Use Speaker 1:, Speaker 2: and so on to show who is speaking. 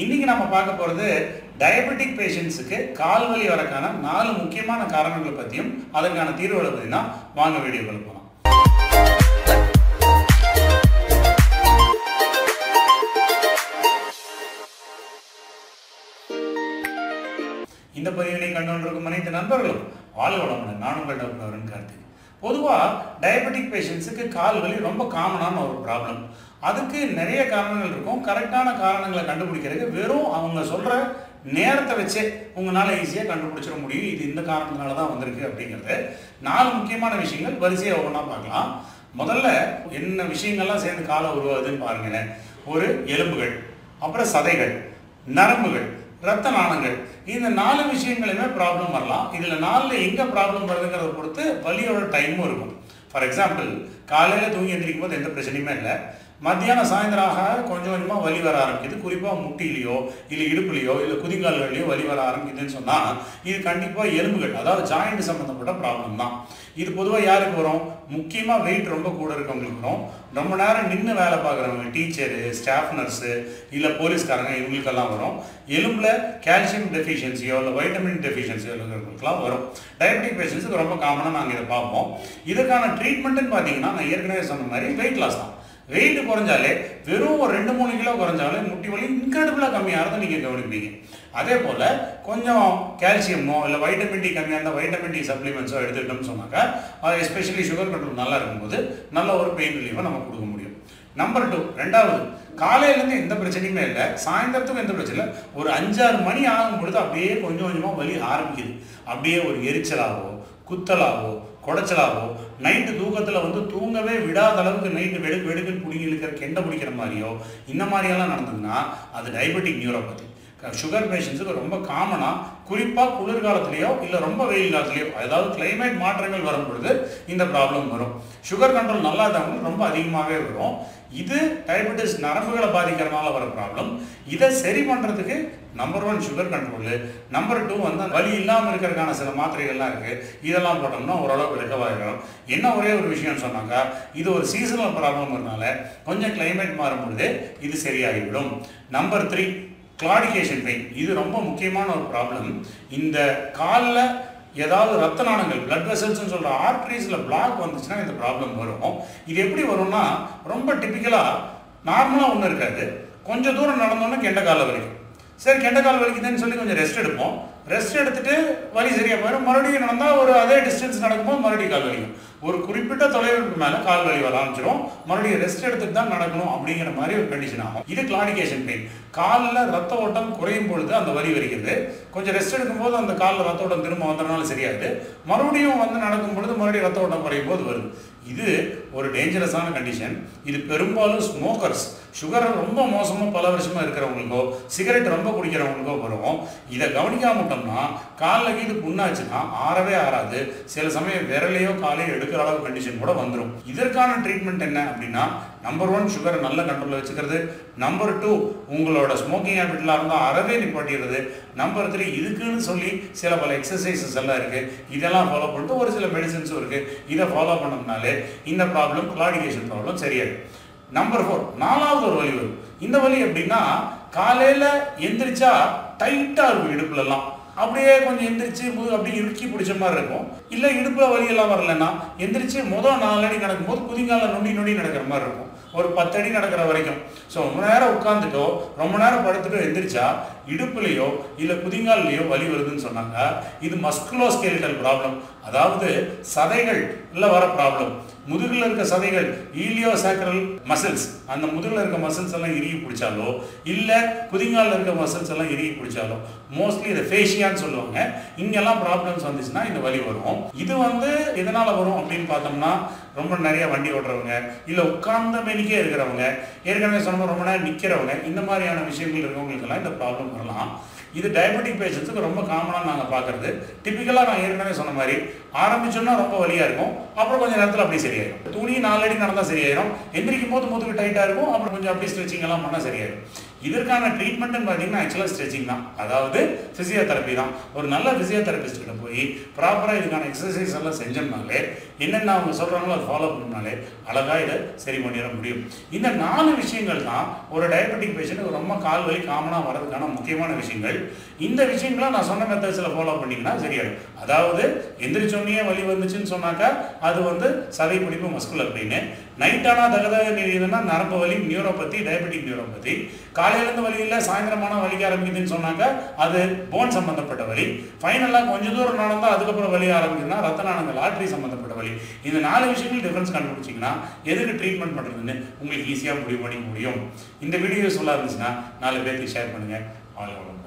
Speaker 1: இன்னைக்கு நம்ம பார்க்க போகிறது டயபெட்டிக் பேஷண்ட்ஸுக்கு கால் வலி வரக்கான 4 முக்கியமான காரணங்களை பற்றியும் அதற்கான தீர்வுகளை பற்றி தான் வாங்க வீடியோக்கள் போகலாம். இந்த பதிவினை கண்டுகொண்டிருக்கும் அனைத்து நண்பர்களும் வாழ்க வளமுடன். நானும் டாக்டர் கார்த்திக். பொதுவாக டயபெட்டிக் பேஷண்ட்ஸுக்கு கால் வலி ரொம்ப காமனான ஒரு ப்ராப்ளம். அதுக்கு நிறைய காரணங்கள் இருக்கும். கரெக்டான காரணங்களை கண்டுபிடிக்கிறதுக்கு வெறும் அவங்க சொல்கிற நேரத்தை வச்சே உங்களால் ஈஸியாக கண்டுபிடிச்சிட முடியும். இது இந்த காரணத்தினால தான் வந்திருக்கு அப்படிங்கிறது 4 முக்கியமான விஷயங்கள் வரிசையாக ஒவ்வொன்றா பார்க்கலாம். முதல்ல என்ன விஷயங்கள்லாம் சேர்ந்து காலை உருவாகுதுன்னு பாருங்களேன். ஒரு எலும்புகள், அப்புறம் சதைகள், நரம்புகள், இரத்த நாளங்கள், இந்த 4 விஷயங்களுமே ப்ராப்ளம் வரலாம். இதில் 4 எங்கே ப்ராப்ளம் வருதுங்கிறத பொறுத்து வலியோட டைமும் இருக்கும். ஃபார் எக்ஸாம்பிள், காலையில் தூங்கி எந்திரிக்கும் போது எந்த பிரச்சனையுமே இல்லை. மத்தியானம் சாயந்தரம் கொஞ்சம் கொஞ்சமாக வலி வர ஆரம்பிக்குது. குறிப்பாக முட்டிலையோ இல்லை இடுப்புலையோ இல்லை குதிங்கால்களையோ வலி வர ஆரம்பிக்குதுன்னு சொன்னால் இது கண்டிப்பாக எலும்புகள், அதாவது ஜாயிண்ட் சம்மந்தப்பட்ட ப்ராப்ளம் தான். இது பொதுவாக யாருக்கு வரும்? முக்கியமாக வெயிட் ரொம்ப கூட இருக்கவங்களுக்கு வரும். ரொம்ப நேரம் நின்று வேலை பார்க்குறவங்க, டீச்சரு, ஸ்டாஃப் நர்ஸு இல்லை போலீஸ்காரங்க, இவங்களுக்கெல்லாம் வரும். எலும்பில் கால்சியம் டெஃபிஷியன்சியோ இல்லை வைட்டமின் டெஃபிஷியன்சியோ இருக்கிறவங்களுக்குலாம் வரும். டயபெட்டிக் பேஷண்ட்ஸுக்கு ரொம்ப காமனாக நாங்கள் இதை பார்ப்போம். இதுக்கான ட்ரீட்மெண்ட்டுன்னு பார்த்தீங்கன்னா நான் ஏற்கனவே சொன்ன மாதிரி வெயிட் லாஸ் தான். வெயிட் குறைஞ்சாலே வெறும் ஒரு 2-3 கிலோ குறைஞ்சாலே முட்டி வலி இன்க்ரெடிபிளாக கம்மியாகிறத நீங்கள் கவனிப்பீங்க. அதே போல் கொஞ்சம் கால்சியமோ இல்லை வைட்டமின் டி கம்மியாக இருந்தால் வைட்டமின் டி சப்ளிமெண்ட்ஸோ எடுத்துக்கிட்டோம்னு சொன்னாக்கா அது எஸ்பெஷலி சுகர் கண்ட்ரோல் நல்லா இருக்கும்போது நல்ல ஒரு பெயின் ரிலீஃபை நம்ம கொடுக்க முடியும். நம்பர் 2, ரெண்டாவது, காலையிலேருந்து எந்த பிரச்சனையுமே இல்லை, சாயந்தரத்துக்கும் எந்த பிரச்சனை இல்லை, ஒரு 5-6 மணி ஆகும் பொழுது அப்படியே கொஞ்சம் கொஞ்சமாக வலி ஆரம்பிக்குது. அப்படியே ஒரு எரிச்சலாகவோ குத்தலாகவோ குடைச்சலாகவோ நைட்டு தூக்கத்தில் தூங்கவே விடாத அளவுக்கு நைட்டு வெடுக்குன்னு பிடிங்கி இழுக்கிற கெண்டை பிடிக்கிற மாதிரியோ இந்த மாதிரியெல்லாம் நடந்ததுன்னா அது டயபெட்டிக் நியூரோபதி. சுகர் பேஷண்ட்ஸுக்கு ரொம்ப காமனாக, குறிப்பாக குளிர்காலத்துலேயோ இல்லை ரொம்ப வெயில் காலத்துலையோ, அதாவது கிளைமேட் மாற்றங்கள் வரும் பொழுது இந்த ப்ராப்ளம் வரும். சுகர் கண்ட்ரோல் நல்லா இருந்தவங்களுக்கு ரொம்ப அதிகமாகவே வரும். இது டயபெட்டிஸ் நரம்புகளை பாதிக்கிறதுனால வர ப்ராப்ளம். இதை சரி பண்ணுறதுக்கு நம்பர் 1 சுகர் கண்ட்ரோலு, நம்பர் 2 வலி இல்லாமல் இருக்கிறதுக்கான சில மாத்திரைகள்லாம் இருக்குது. இதெல்லாம் போட்டோம்னா ஓரளவுக்கு ரெக்கவர் ஆகிடும். என்ன ஒரே ஒரு விஷயம் சொன்னாக்கா, இது ஒரு சீசனல் ப்ராப்ளம்னால கொஞ்சம் கிளைமேட் மாறும் பொழுது இது சரியாகிவிடும். Number 3, claudication pain. இது ரொம்ப முக்கியமான ஒரு ப்ராப்ளம். இந்த காலில் ஏதாவது ரத்த நாளங்கள், பிளட் வெசல்ஸ்ன்னு சொல்கிற ஆர்ட்ரிஸில் பிளாக் வந்துச்சுன்னா இந்த ப்ராப்ளம் வரும். இது எப்படி வரும்னா, ரொம்ப டிப்பிக்கலாக நார்மலாக ஒன்றும் இருக்காது. கொஞ்சம் தூரம் நடந்தோன்னா கெண்டைக்கால வலிக்கும். சரி, கெண்டைக்கால் வலிக்குதுன்னு சொல்லி கொஞ்சம் ரெஸ்ட் எடுப்போம். ரெஸ்ட் எடுத்துட்டு வலி சரியாக போயிடும். மறுபடியும் நடந்தால் ஒரு அதே டிஸ்டன்ஸ் நடக்கும்போது மறுபடியும் கால் வலிக்கும். ஒரு குறிப்பிட்ட தொலைவுக்கு மேலே கால் வலி வர ஆரம்பிச்சிடும். மறுபடியும் ரெஸ்ட் எடுத்துட்டு தான் நடக்கணும் அப்படிங்கிற மாதிரி ஒரு கண்டிஷன் ஆகும். இது கிளாடிகேஷன் பெயின். காலில் ரத்த ஓட்டம் குறையும் பொழுது அந்த வலி வருகிறது. கொஞ்சம் ரெஸ்ட் எடுக்கும்போது அந்த காலில் ரத்த ஓட்டம் திரும்ப வந்ததுனால சரியாது. மறுபடியும் நடக்கும் பொழுது மறுபடியும் ரத்த ஓட்டம் குறையும் போது வருது. இது ஒரு டேஞ்சரஸான கண்டிஷன். இது பெரும்பாலும் ஸ்மோக்கர்ஸ், சுகர் ரொம்ப மோசமாக பல வருஷமாக இருக்கிறவங்களுக்கோ சிகரெட் ரொம்ப குடிக்கிறவங்களுக்கோ வரும். இதை கவனிக்காம விட்டோம்னா காலில் கீது புண்ணாச்சுன்னா ஆறவே ஆறாது. சில சமயம் விரலையோ காலையோ எடுக்கிற அளவு கண்டிஷன் கூட வந்துடும். இதற்கான ட்ரீட்மெண்ட் என்ன அப்படின்னா, நம்பர் 1 சுகரை நல்ல கண்ட்ரோலில் வச்சுக்கிறது. நம்பர் 2 உங்களோட ஸ்மோக்கிங் ஹேபிட்லாம் இருந்தால் அறவே நிப்பாட்டிடுறது. நம்பர் 3 இதுக்குன்னு சொல்லி சில பல எக்ஸசைசஸ் எல்லாம் இருக்குது. இதெல்லாம் ஃபாலோ பண்ணிட்டு ஒரு சில மெடிசன்ஸும் இருக்குது. இதை ஃபாலோ பண்ணோம்னாலே இந்த ப்ராப்ளம், கிளாடிகேஷன் ப்ராப்ளம் சரியாயிடும். நம்பர் 4, 4வது ஒரு வலி வரும். இந்த வலி எப்படின்னா, காலையில் எந்திரிச்சா டைட்டாக இருக்கும் இடுப்புலலாம். அப்படியே கொஞ்சம் எந்திரிச்சு அப்படியே இறுக்கி பிடிச்ச மாதிரி இருக்கும். இல்லை இடுப்புல வலியெல்லாம் வரலன்னா எந்திரிச்சு 4 அடி நடக்கும்போது குதிங்கால நொண்டி நடக்கிற மாதிரி இருக்கும். ஒரு 10 அடி நடக்கிற வரைக்கும். ஸோ ரொம்ப நேரம் உட்காந்துட்டோ ரொம்ப நேரம் படுத்துட்டோ எந்திரிச்சா இடுப்புலையோ இல்லை குதிங்கால்லையோ வலி வருதுன்னு சொன்னாங்க. இது மஸ்குலோஸ்கெலிட்டல் ப்ராப்ளம், அதாவது சதைகள் இல்லை வர ப்ராப்ளம். முதுகில் இருக்க சதைகள், ஈலியோசாக்ரல் மசில்ஸ், அந்த முதுகில் இருக்க மசில்ஸ் எல்லாம் இறுகி பிடிச்சாலோ இல்லை குதிங்காலில் இருக்க மசில்ஸ் எல்லாம் இறுகி பிடிச்சாலோ, மோஸ்ட்லி இதை ஃபேஷியான்னு சொல்லுவாங்க, இங்கெல்லாம் ப்ராப்ளம்ஸ் வந்துச்சுன்னா இந்த வலி வரும். இது எதனால் வரும் அப்படின்னு பார்த்தோம்னா, ரொம்ப நிறைய வண்டி ஓட்டுறவங்க இல்லை உட்கார்ந்த மேனிக்கே இருக்கிறவங்க, ஏற்கனவே சொன்ன ரொம்ப நேரம் நிற்கிறவங்க, இந்த மாதிரியான விஷயங்கள் இருக்கவங்களுக்கெல்லாம் இந்த ப்ராப்ளம் வரலாம். இது டயபெட்டிக் பேஷண்ட்ஸுக்கு ரொம்ப காமனாக நாங்கள் பார்க்குறது. டிப்பிக்கலாக நான் ஏற்கனவே சொன்ன மாதிரி ஆரம்பிச்சோன்னா ரொம்ப வலியாக இருக்கும். அப்புறம் கொஞ்சம் நேரத்தில் அப்படியே சரியாயிடும். துணி 4 அடி நடந்தால் சரியாயிடும். எந்திரிக்கும் போது முதுகு டைட்டாக இருக்கும். அப்புறம் கொஞ்சம் அப்படி ஸ்ட்ரெச்சிங் எல்லாம் பண்ணால் சரியாயிடும். இதற்கான ட்ரீட்மெண்ட்னு பார்த்தீங்கன்னா ஆக்சுவலாக ஸ்ட்ரெச்சிங் தான், அதாவது ஃபிசியோதெரப்பி தான். ஒரு நல்ல ஃபிசியோதெரபிஸ்ட் கிட்ட போய் ப்ராப்பராக இதுக்கான எக்ஸசைஸ் எல்லாம் செஞ்சோம்னாலே என்னென்ன அவங்க சொல்கிறாங்களோ அதை ஃபாலோ பண்ணாலே அழகாக இதை சரி பண்ணிட முடியும். இந்த 4 விஷயங்கள் தான் ஒரு டயபெட்டிக் பேஷண்ட்டுக்கு ரொம்ப கால் வலி காமனாக வர்றதுக்கான முக்கியமான விஷயங்கள். இந்த விஷயங்களை நான் சொன்ன மெத்தட்ஸில் ஃபாலோ பண்ணிங்கன்னா சரியாயிடும். அதாவது எந்திரிச்சோன்னே வலி வந்துச்சுன்னு சொன்னாக்கா அது வந்து சதை பிடிப்பு மஸ்குலர் பெயின். நைட்டானா தகதாக நெறியுதுன்னா நரம்பு வலி நியூரோபதி, டயபெட்டிக் நியூரோபதி. காலையிலேருந்து வலி இல்லை சாயந்தரமான வலிக்க ஆரம்பிக்குதுன்னு சொன்னாக்கா அது போன் சம்பந்தப்பட்ட வலி. ஃபைனலாக கொஞ்சம் தூரம் நடந்தால் அதுக்கப்புறம் வலி ஆரம்பிக்குதுன்னா ரத்த நாளங்கள் ஆர்டரி சம்பந்தப்பட்ட வலி. இந்த 4 விஷயங்கள் டிஃபரன்ஸ் கண்டுபிடிச்சிங்கன்னா எதுக்கு ட்ரீட்மெண்ட் பண்ணுறதுன்னு உங்களுக்கு ஈஸியாக முடிவு பண்ணிக்க முடியும். இந்த வீடியோ சொல்ல இருந்துச்சுன்னா 4 பேருக்கு ஷேர் பண்ணுங்கள். வாழ்க வளமுடன்.